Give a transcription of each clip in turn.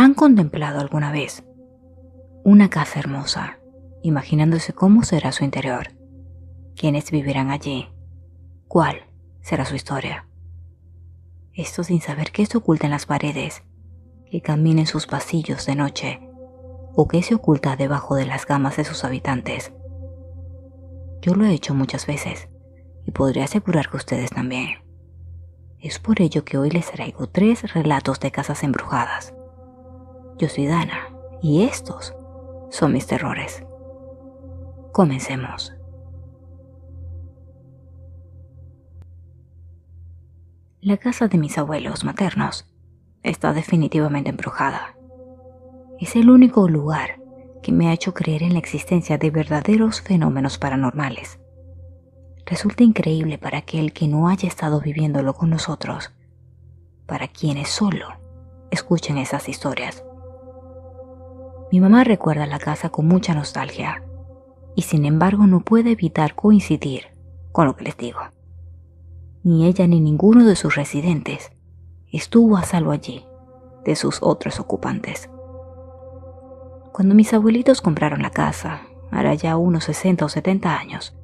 ¿Han contemplado alguna vez una casa hermosa, imaginándose cómo será su interior? ¿Quiénes vivirán allí? ¿Cuál será su historia? Esto sin saber qué se oculta en las paredes, que camina en sus pasillos de noche, o qué se oculta debajo de las camas de sus habitantes. Yo lo he hecho muchas veces, y podría asegurar que ustedes también. Es por ello que hoy les traigo 3 relatos de casas embrujadas. Yo soy Dana, y estos son mis terrores. Comencemos. La casa de mis abuelos maternos está definitivamente embrujada. Es el único lugar que me ha hecho creer en la existencia de verdaderos fenómenos paranormales. Resulta increíble para aquel que no haya estado viviéndolo con nosotros, para quienes solo escuchen esas historias. Mi mamá recuerda la casa con mucha nostalgia, y sin embargo no puede evitar coincidir con lo que les digo. Ni ella ni ninguno de sus residentes estuvo a salvo allí de sus otros ocupantes. Cuando mis abuelitos compraron la casa, hará ya unos 60 o 70 años,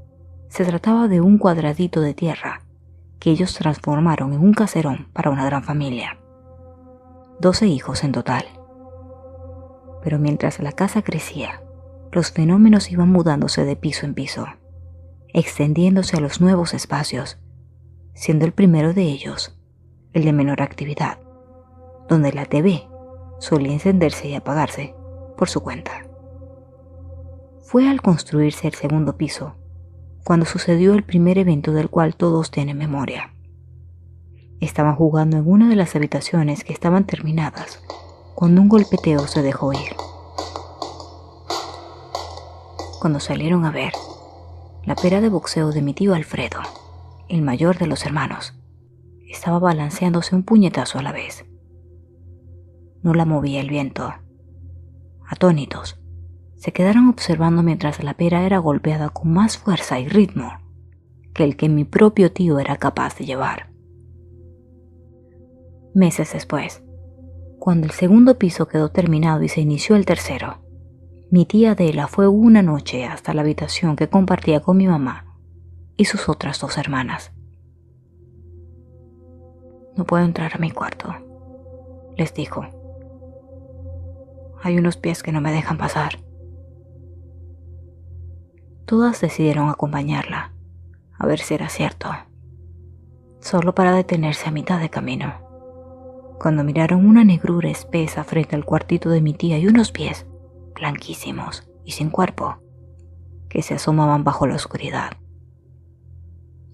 se trataba de un cuadradito de tierra que ellos transformaron en un caserón para una gran familia. 12 hijos en total. Pero mientras la casa crecía, los fenómenos iban mudándose de piso en piso, extendiéndose a los nuevos espacios, siendo el primero de ellos el de menor actividad, donde la TV solía encenderse y apagarse por su cuenta. Fue al construirse el segundo piso cuando sucedió el primer evento del cual todos tienen memoria. Estaban jugando en una de las habitaciones que estaban terminadas cuando un golpeteo se dejó oír. Cuando salieron a ver, la pera de boxeo de mi tío Alfredo, el mayor de los hermanos, estaba balanceándose un puñetazo a la vez. No la movía el viento. Atónitos, se quedaron observando mientras la pera era golpeada con más fuerza y ritmo que el que mi propio tío era capaz de llevar. Meses después, cuando el segundo piso quedó terminado y se inició el tercero, mi tía Adela fue una noche hasta la habitación que compartía con mi mamá y sus otras 2 hermanas. No puedo entrar a mi cuarto, les dijo. Hay unos pies que no me dejan pasar. Todas decidieron acompañarla, a ver si era cierto, solo para detenerse a mitad de camino, cuando miraron una negrura espesa frente al cuartito de mi tía y unos pies blanquísimos y sin cuerpo que se asomaban bajo la oscuridad.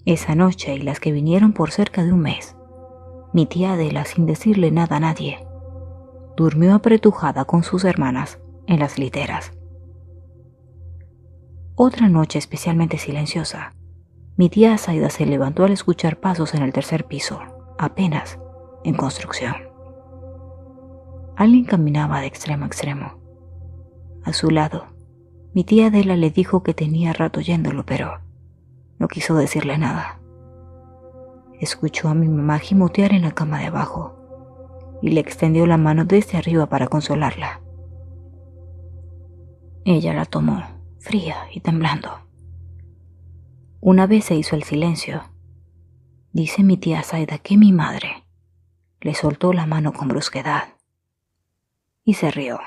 Esa noche y las que vinieron por cerca de un mes, mi tía Adela, sin decirle nada a nadie, durmió apretujada con sus hermanas en las literas. Otra noche especialmente silenciosa, mi tía Zaida se levantó al escuchar pasos en el tercer piso, apenas en construcción. Alguien caminaba de extremo a extremo. A su lado, mi tía Adela le dijo que tenía rato oyéndolo, pero no quiso decirle nada. Escuchó a mi mamá gimotear en la cama de abajo y le extendió la mano desde arriba para consolarla. Ella la tomó, fría y temblando. Una vez se hizo el silencio, dice mi tía Zaida que mi madre le soltó la mano con brusquedad y se rió.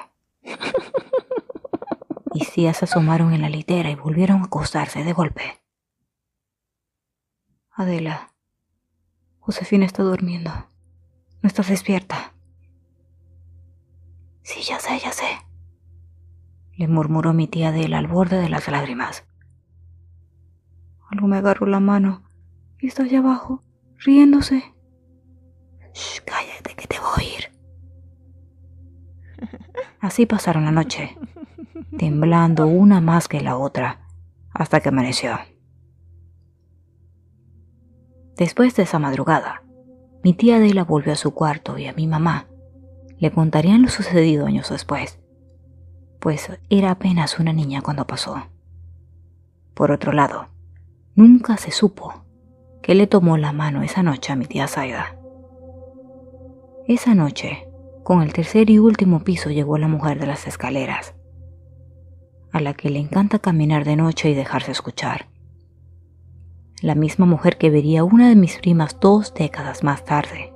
Mis tías se asomaron en la litera y volvieron a acostarse de golpe. Adela, Josefina está durmiendo. ¿No estás despierta? Sí, ya sé, le murmuró mi tía Adela al borde de las lágrimas. Algo me agarró la mano y está allá abajo, riéndose. Shh, cállate que te voy a oír. Así pasaron la noche, temblando una más que la otra, hasta que amaneció. Después de esa madrugada, mi tía Adela volvió a su cuarto y a mi mamá le contarían lo sucedido años después, pues era apenas una niña cuando pasó. Por otro lado, nunca se supo que le tomó la mano esa noche a mi tía Zaida. Esa noche, Con el tercer y último piso llegó la mujer de las escaleras, a la que le encanta caminar de noche y dejarse escuchar. La misma mujer que vería a una de mis primas 2 décadas más tarde.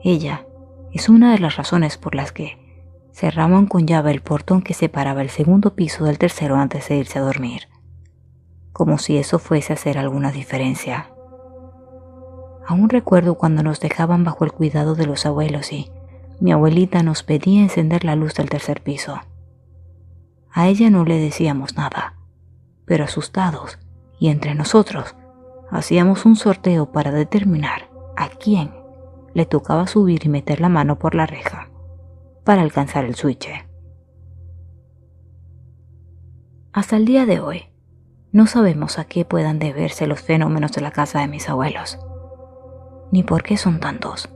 Ella es una de las razones por las que cerraban con llave el portón que separaba el segundo piso del tercero antes de irse a dormir, como si eso fuese a hacer alguna diferencia. Aún recuerdo cuando nos dejaban bajo el cuidado de los abuelos y mi abuelita nos pedía encender la luz del tercer piso. A ella no le decíamos nada, pero asustados y entre nosotros hacíamos un sorteo para determinar a quién le tocaba subir y meter la mano por la reja para alcanzar el switch. Hasta el día de hoy, no sabemos a qué puedan deberse los fenómenos de la casa de mis abuelos, ni por qué son tantos.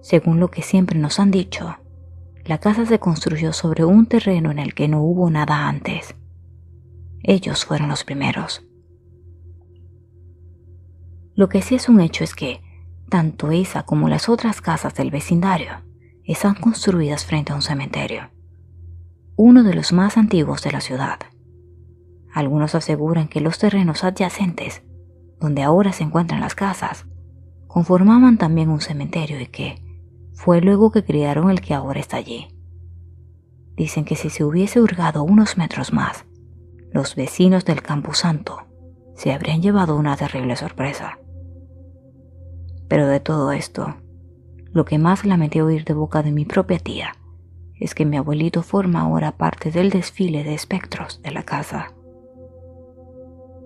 Según lo que siempre nos han dicho, la casa se construyó sobre un terreno en el que no hubo nada antes. Ellos fueron los primeros. Lo que sí es un hecho es que tanto esa como las otras casas del vecindario están construidas frente a un cementerio, uno de los más antiguos de la ciudad. Algunos aseguran que los terrenos adyacentes, donde ahora se encuentran las casas, conformaban también un cementerio y que fue luego que crearon el que ahora está allí. Dicen que si se hubiese hurgado unos metros más, los vecinos del Camposanto se habrían llevado una terrible sorpresa. Pero de todo esto, lo que más lamenté oír de boca de mi propia tía es que mi abuelito forma ahora parte del desfile de espectros de la casa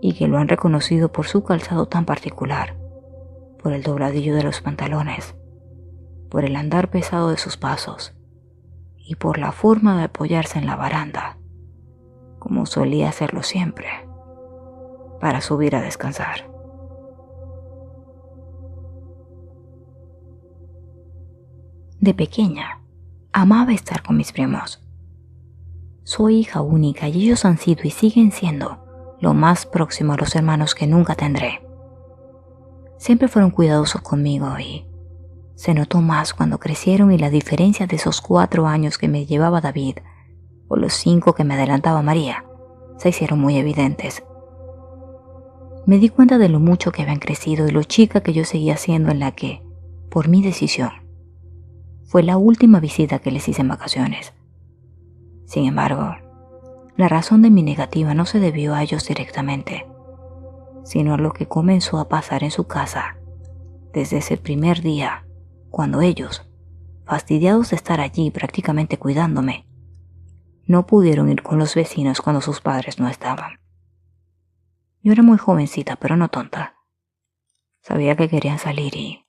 y que lo han reconocido por su calzado tan particular, por el dobladillo de los pantalones, por el andar pesado de sus pasos y por la forma de apoyarse en la baranda, como solía hacerlo siempre, para subir a descansar. De pequeña, amaba estar con mis primos. Soy hija única y ellos han sido y siguen siendo lo más próximo a los hermanos que nunca tendré. Siempre fueron cuidadosos conmigo y se notó más cuando crecieron y la diferencia de esos 4 años que me llevaba David o los 5 que me adelantaba María se hicieron muy evidentes. Me di cuenta de lo mucho que habían crecido y lo chica que yo seguía siendo en la que, por mi decisión, fue la última visita que les hice en vacaciones. Sin embargo, la razón de mi negativa no se debió a ellos directamente, sino a lo que comenzó a pasar en su casa desde ese primer día, cuando ellos, fastidiados de estar allí prácticamente cuidándome, no pudieron ir con los vecinos cuando sus padres no estaban. Yo era muy jovencita, pero no tonta. Sabía que querían salir y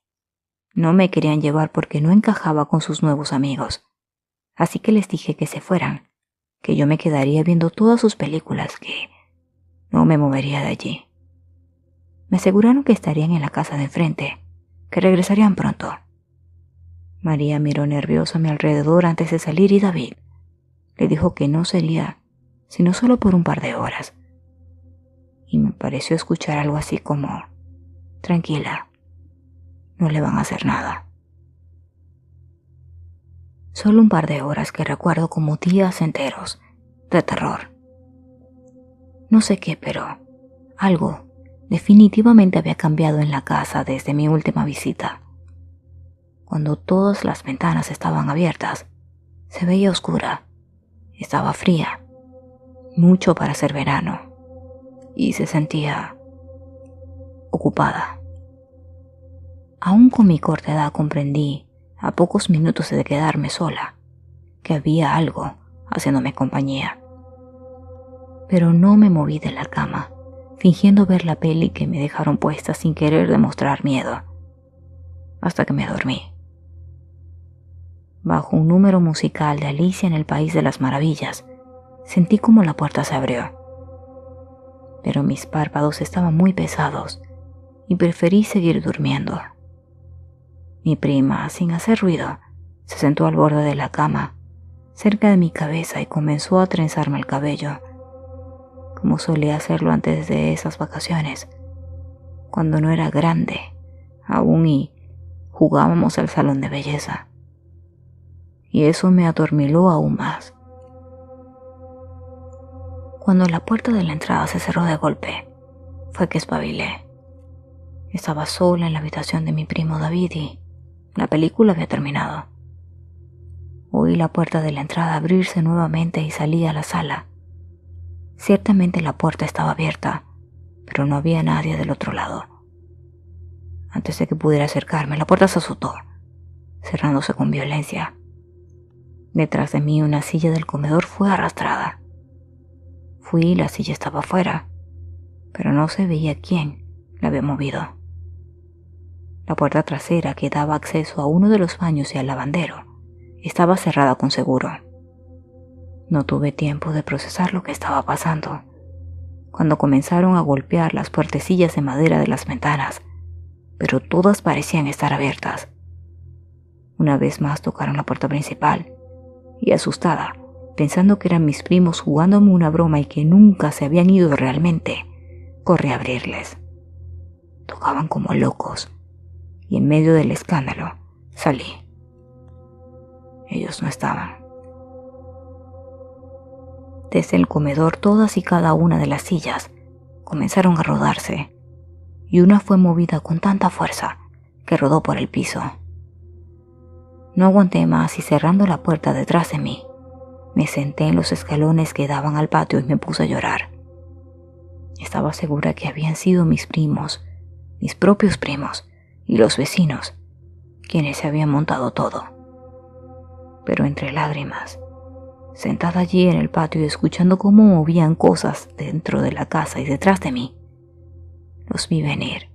no me querían llevar porque no encajaba con sus nuevos amigos. Así que les dije que se fueran, que yo me quedaría viendo todas sus películas, que no me movería de allí. Me aseguraron que estarían en la casa de enfrente, que regresarían pronto. María miró nerviosa a mi alrededor antes de salir y David le dijo que no sería sino solo por un par de horas. Y me pareció escuchar algo así como: tranquila, no le van a hacer nada. Solo un par de horas que recuerdo como días enteros de terror. No sé qué, pero algo definitivamente había cambiado en la casa desde mi última visita. Cuando todas las ventanas estaban abiertas, se veía oscura, estaba fría, mucho para ser verano, y se sentía ocupada. Aún con mi corta edad comprendí, a pocos minutos de quedarme sola, que había algo haciéndome compañía. Pero no me moví de la cama, fingiendo ver la peli que me dejaron puesta sin querer demostrar miedo, hasta que me dormí. Bajo un número musical de Alicia en el País de las Maravillas, sentí como la puerta se abrió. Pero mis párpados estaban muy pesados y preferí seguir durmiendo. Mi prima, sin hacer ruido, se sentó al borde de la cama, cerca de mi cabeza y comenzó a trenzarme el cabello, como solía hacerlo antes de esas vacaciones, cuando no era grande aún y jugábamos al salón de belleza. y eso me adormiló aún más. Cuando la puerta de la entrada se cerró de golpe, fue que espabilé. Estaba sola en la habitación de mi primo David y la película había terminado. Oí la puerta de la entrada abrirse nuevamente y salí a la sala. Ciertamente la puerta estaba abierta, pero no había nadie del otro lado. Antes de que pudiera acercarme, la puerta se azotó, cerrándose con violencia. Detrás de mí una silla del comedor fue arrastrada. Fui y la silla estaba afuera, pero no se veía quién la había movido. La puerta trasera que daba acceso a uno de los baños y al lavandero estaba cerrada con seguro. No tuve tiempo de procesar lo que estaba pasando, cuando comenzaron a golpear las puertecillas de madera de las ventanas, pero todas parecían estar abiertas. Una vez más tocaron la puerta principal, y asustada, pensando que eran mis primos jugándome una broma y que nunca se habían ido realmente, corrí a abrirles. Tocaban como locos, y en medio del escándalo salí. Ellos no estaban. Desde el comedor todas y cada una de las sillas comenzaron a rodarse, y una fue movida con tanta fuerza que rodó por el piso. No aguanté más y cerrando la puerta detrás de mí, me senté en los escalones que daban al patio y me puse a llorar. Estaba segura que habían sido mis primos, mis propios primos y los vecinos, quienes se habían montado todo. Pero entre lágrimas, sentada allí en el patio y escuchando cómo movían cosas dentro de la casa y detrás de mí, los vi venir,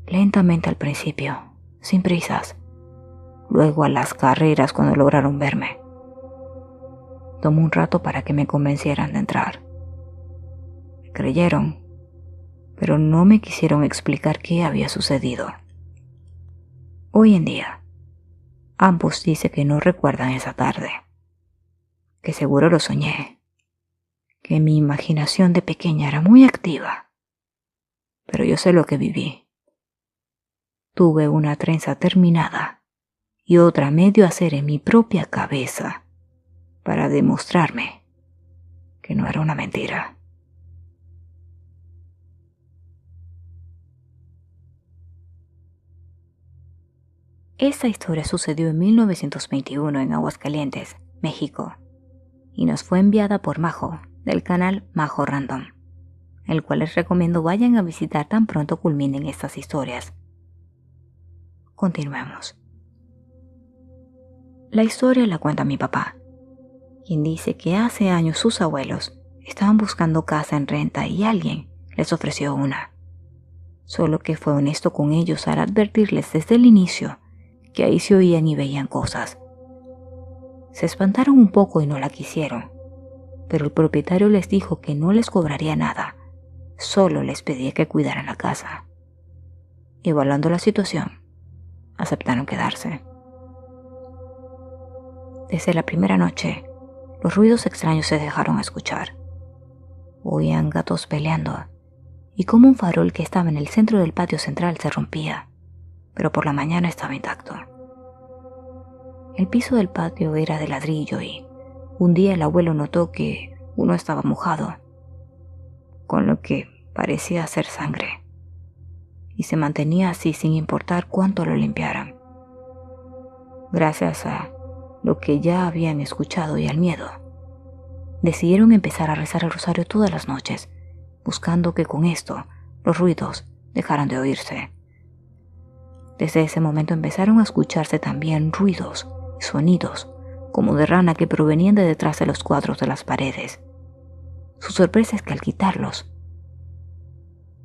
lentamente al principio, sin prisas, luego a las carreras cuando lograron verme. Tomó un rato para que me convencieran de entrar. Me creyeron, pero no me quisieron explicar qué había sucedido. Hoy en día, ambos dicen que no recuerdan esa tarde, que seguro lo soñé, que mi imaginación de pequeña era muy activa, pero yo sé lo que viví. Tuve una trenza terminada y otra medio hacer en mi propia cabeza para demostrarme que no era una mentira. Esta historia sucedió en 1921 en Aguascalientes, México, y nos fue enviada por Majo, del canal Majo Random, el cual les recomiendo vayan a visitar tan pronto culminen estas historias. Continuemos. La historia la cuenta mi papá, quien dice que hace años sus abuelos estaban buscando casa en renta y alguien les ofreció una. Solo que fue honesto con ellos al advertirles desde el inicio que ahí se oían y veían cosas. Se espantaron un poco y no la quisieron, pero el propietario les dijo que no les cobraría nada, solo les pedía que cuidaran la casa. Evaluando la situación, aceptaron quedarse. Desde la primera noche, los ruidos extraños se dejaron escuchar. Oían gatos peleando y como un farol que estaba en el centro del patio central se rompía, pero por la mañana estaba intacto. El piso del patio era de ladrillo y un día el abuelo notó que uno estaba mojado, con lo que parecía ser sangre, y se mantenía así sin importar cuánto lo limpiaran. Gracias a lo que ya habían escuchado y al miedo, decidieron empezar a rezar el rosario todas las noches, buscando que con esto los ruidos dejaran de oírse. Desde ese momento empezaron a escucharse también ruidos y sonidos como de rana que provenían de detrás de los cuadros de las paredes. Su sorpresa es que al quitarlos,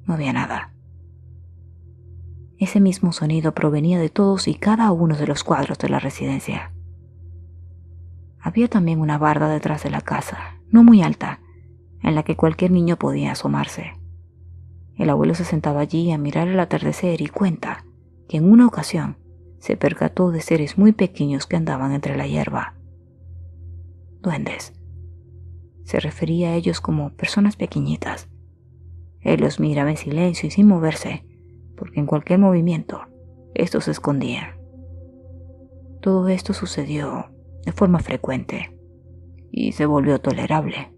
no había nada. Ese mismo sonido provenía de todos y cada uno de los cuadros de la residencia. Había también una barda detrás de la casa, no muy alta, en la que cualquier niño podía asomarse. El abuelo se sentaba allí a mirar el atardecer y cuenta que en una ocasión se percató de seres muy pequeños que andaban entre la hierba. Duendes. Se refería a ellos como personas pequeñitas. Él los miraba en silencio y sin moverse, porque en cualquier movimiento estos se escondían. Todo esto sucedió de forma frecuente y se volvió tolerable.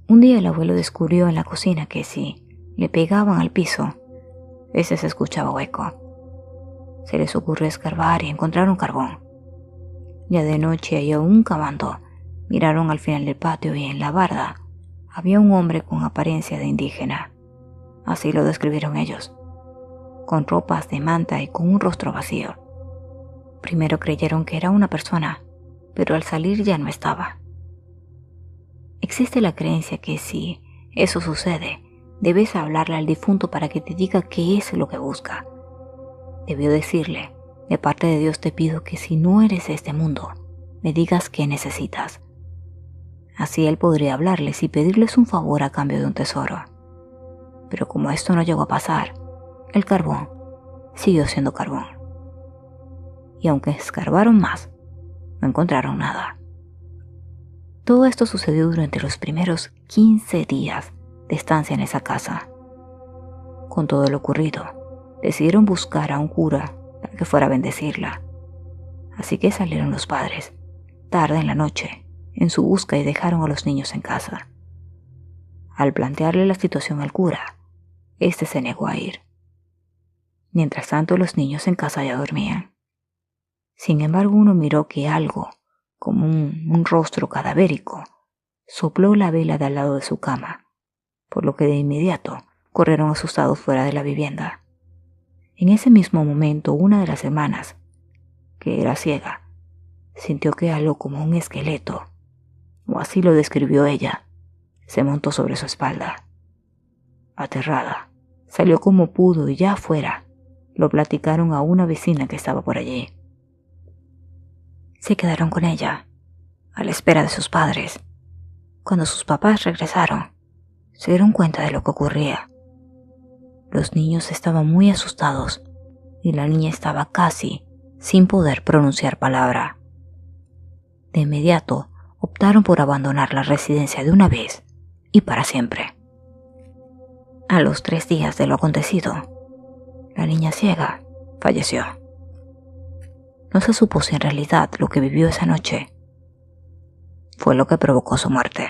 Un día el abuelo descubrió en la cocina que si le pegaban al piso, ese se escuchaba hueco. Se les ocurrió escarbar y encontraron carbón. Ya de noche y aún cavando, miraron al final del patio y en la barda había un hombre con apariencia de indígena. Así lo describieron ellos, con ropas de manta y con un rostro vacío. Primero creyeron que era una persona, pero al salir ya no estaba. Existe la creencia que si eso sucede, debes hablarle al difunto para que te diga qué es lo que busca. Debió decirle: de parte de Dios te pido que si no eres de este mundo, me digas qué necesitas. Así él podría hablarles y pedirles un favor a cambio de un tesoro. Pero como esto no llegó a pasar, el carbón siguió siendo carbón. Y aunque escarbaron más, no encontraron nada. Todo esto sucedió durante los primeros 15 días de estancia en esa casa. Con todo lo ocurrido, decidieron buscar a un cura para que fuera a bendecirla. Así que salieron los padres, tarde en la noche, en su busca y dejaron a los niños en casa. Al plantearle la situación al cura, este se negó a ir. Mientras tanto, los niños en casa ya dormían. Sin embargo, uno miró que algo, como un rostro cadavérico, sopló la vela de al lado de su cama, por lo que de inmediato corrieron asustados fuera de la vivienda. En ese mismo momento, una de las hermanas, que era ciega, sintió que algo como un esqueleto, o así lo describió ella, se montó sobre su espalda. Aterrada, salió como pudo y ya afuera lo platicaron a una vecina que estaba por allí. Se quedaron con ella, a la espera de sus padres. Cuando sus papás regresaron, se dieron cuenta de lo que ocurría. Los niños estaban muy asustados y la niña estaba casi sin poder pronunciar palabra. De inmediato optaron por abandonar la residencia de una vez y para siempre. A los 3 días de lo acontecido, la niña ciega falleció. No se supo si en realidad lo que vivió esa noche fue lo que provocó su muerte.